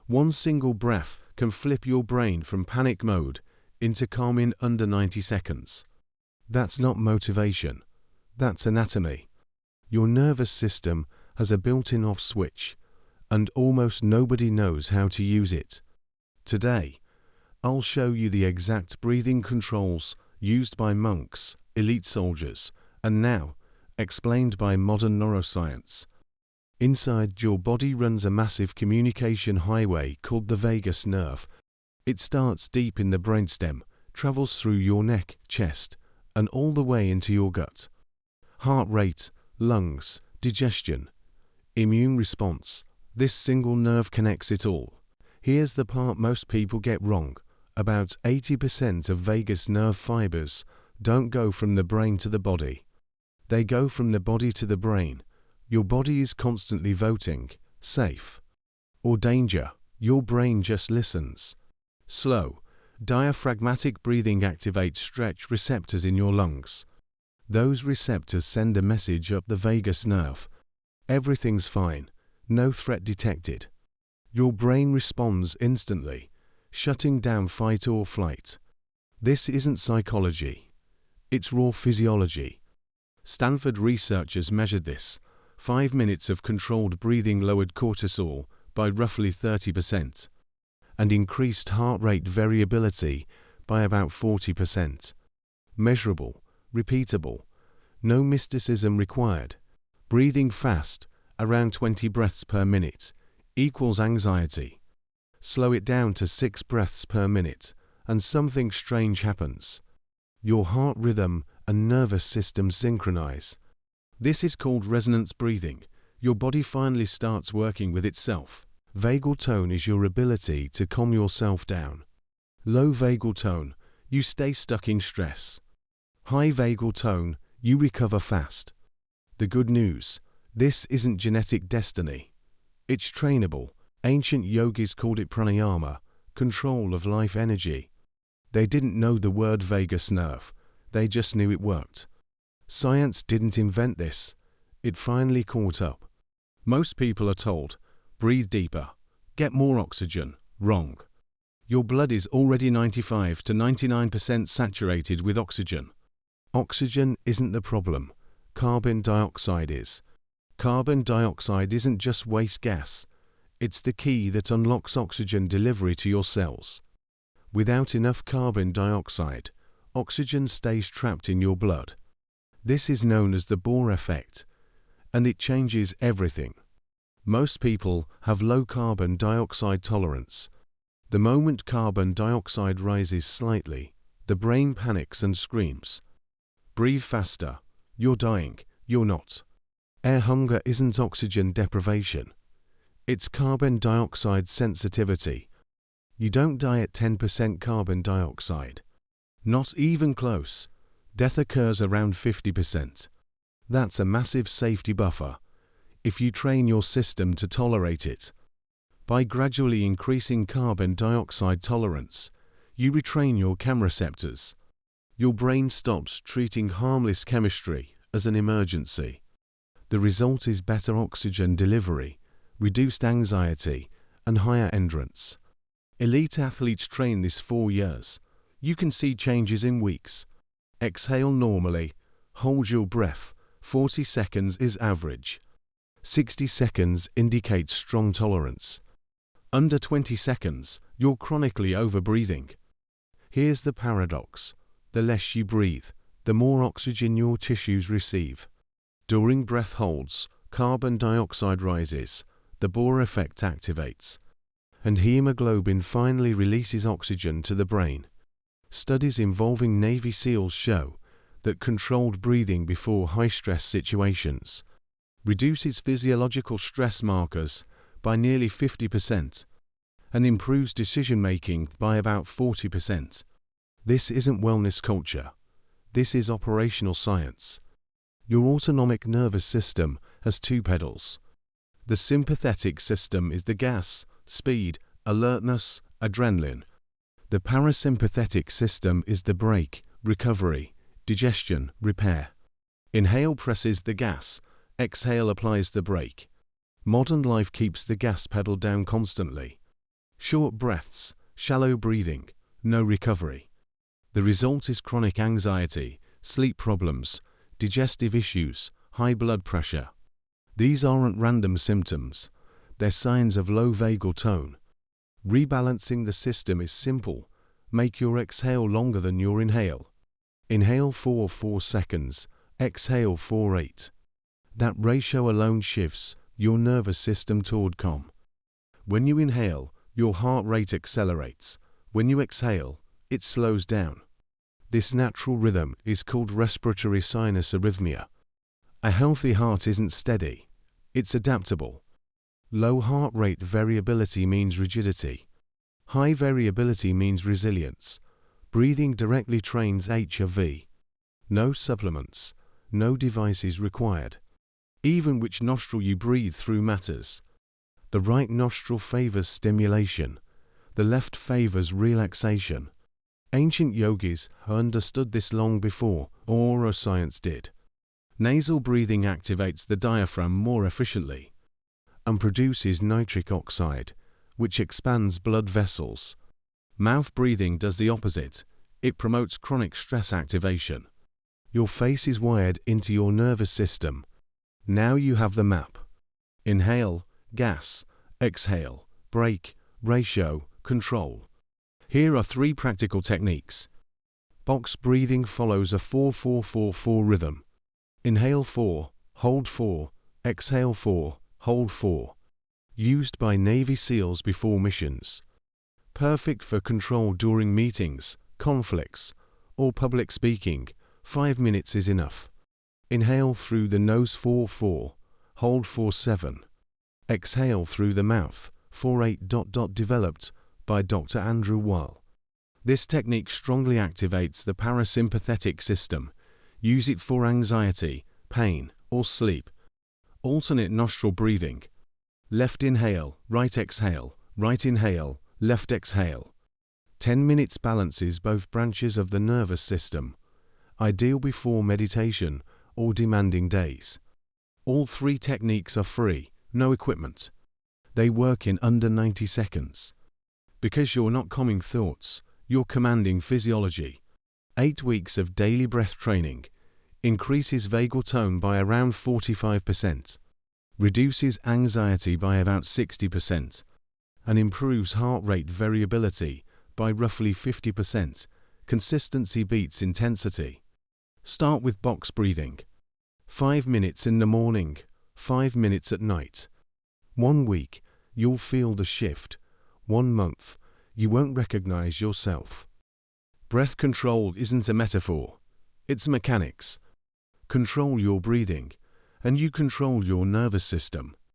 One single breath can flip your brain from panic mode into calm in under 90 seconds. That's not motivation. That's anatomy. Your nervous system has a built-in off switch, and almost nobody knows how to use it. Today, I'll show you the exact breathing controls used by monks, elite soldiers, and now explained by modern neuroscience. Inside your body runs a massive communication highway called the vagus nerve. It starts deep in the brainstem, travels through your neck, chest, and all the way into your gut. Heart rate, lungs, digestion, immune response. This single nerve connects it all. Here's the part most people get wrong. About 80% of vagus nerve fibers don't go from the brain to the body. They go from the body to the brain. Your body is constantly voting, safe or danger. Your brain just listens. Slow, diaphragmatic breathing activates stretch receptors in your lungs. Those receptors send a message up the vagus nerve. Everything's fine, no threat detected. Your brain responds instantly, shutting down fight or flight. This isn't psychology. It's raw physiology. Stanford researchers measured this. 5 minutes of controlled breathing lowered cortisol by roughly 30% and increased heart rate variability by about 40%. Measurable, repeatable, no mysticism required. Breathing fast, around 20 breaths per minute, equals anxiety. Slow it down to 6 breaths per minute, and something strange happens. Your heart rhythm and nervous system synchronize. This is called resonance breathing. Your body finally starts working with itself. Vagal tone is your ability to calm yourself down. Low vagal tone, you stay stuck in stress. High vagal tone, you recover fast. The good news, this isn't genetic destiny. It's trainable. Ancient yogis called it pranayama, control of life energy. They didn't know the word vagus nerve. They just knew it worked. Science didn't invent this. It finally caught up. Most people are told, breathe deeper, get more oxygen. Wrong. Your blood is already 95 to 99% saturated with oxygen. Oxygen isn't the problem. Carbon dioxide is. Carbon dioxide isn't just waste gas. It's the key that unlocks oxygen delivery to your cells. Without enough carbon dioxide, oxygen stays trapped in your blood. This is known as the Bohr effect, and it changes everything. Most people have low carbon dioxide tolerance. The moment carbon dioxide rises slightly, the brain panics and screams. Breathe faster. You're dying. You're not. Air hunger isn't oxygen deprivation. It's carbon dioxide sensitivity. You don't die at 10% carbon dioxide. Not even close. Death occurs around 50%. That's a massive safety buffer, if you train your system to tolerate it. By gradually increasing carbon dioxide tolerance, you retrain your chemoreceptors. Your brain stops treating harmless chemistry as an emergency. The result is better oxygen delivery, reduced anxiety, and higher endurance. Elite athletes train this 4 years. You can see changes in weeks. Exhale normally. Hold your breath. 40 seconds is average. 60 seconds indicates strong tolerance. Under 20 seconds, you're chronically overbreathing. Here's the paradox. The less you breathe, the more oxygen your tissues receive. During breath holds, carbon dioxide rises, the Bohr effect activates, and hemoglobin finally releases oxygen to the brain. Studies involving Navy SEALs show that controlled breathing before high-stress situations reduces physiological stress markers by nearly 50% and improves decision-making by about 40%. This isn't wellness culture. This is operational science. Your autonomic nervous system has 2 pedals. The sympathetic system is the gas, speed, alertness, adrenaline. The parasympathetic system is the brake, recovery, digestion, repair. Inhale presses the gas, exhale applies the brake. Modern life keeps the gas pedal down constantly. Short breaths, shallow breathing, no recovery. The result is chronic anxiety, sleep problems, digestive issues, high blood pressure. These aren't random symptoms. They're signs of low vagal tone. Rebalancing the system is simple. Make your exhale longer than your inhale. Inhale for 4 seconds, exhale for 8. That ratio alone shifts your nervous system toward calm. When you inhale, your heart rate accelerates. When you exhale, it slows down. This natural rhythm is called respiratory sinus arrhythmia. A healthy heart isn't steady. It's adaptable. Low heart rate variability means rigidity. High variability means resilience. Breathing directly trains HRV. No supplements, no devices required. Even which nostril you breathe through matters. The right nostril favors stimulation. The left favors relaxation. Ancient yogis understood this long before neuroscience did. Nasal breathing activates the diaphragm more efficiently and produces nitric oxide, which expands blood vessels. Mouth breathing does the opposite. It promotes chronic stress activation. Your face is wired into your nervous system. Now you have the map. Inhale, gas, exhale, brake, ratio, control. Here are 3 practical techniques. Box breathing follows a 4-4-4-4 rhythm. Inhale 4, hold 4, exhale 4, hold 4. Used by Navy SEALs before missions. Perfect for control during meetings, conflicts, or public speaking. 5 minutes is enough. Inhale through the nose 4-4, hold 4-7. Exhale through the mouth 4-8. Developed by Dr. Andrew Weil. This technique strongly activates the parasympathetic system. Use it for anxiety, pain, or sleep. Alternate nostril breathing. Left inhale, right exhale, right inhale, left exhale. 10 minutes balances both branches of the nervous system. Ideal before meditation or demanding days. All 3 techniques are free, no equipment. They work in under 90 seconds. Because you're not calming thoughts, you're commanding physiology. 8 weeks of daily breath training increases vagal tone by around 45%, reduces anxiety by about 60%, and improves heart rate variability by roughly 50%. Consistency beats intensity. Start with box breathing. 5 minutes in the morning, 5 minutes at night. 1 week, you'll feel the shift. 1 month, you won't recognize yourself. Breath control isn't a metaphor. It's mechanics. Control your breathing, and you control your nervous system.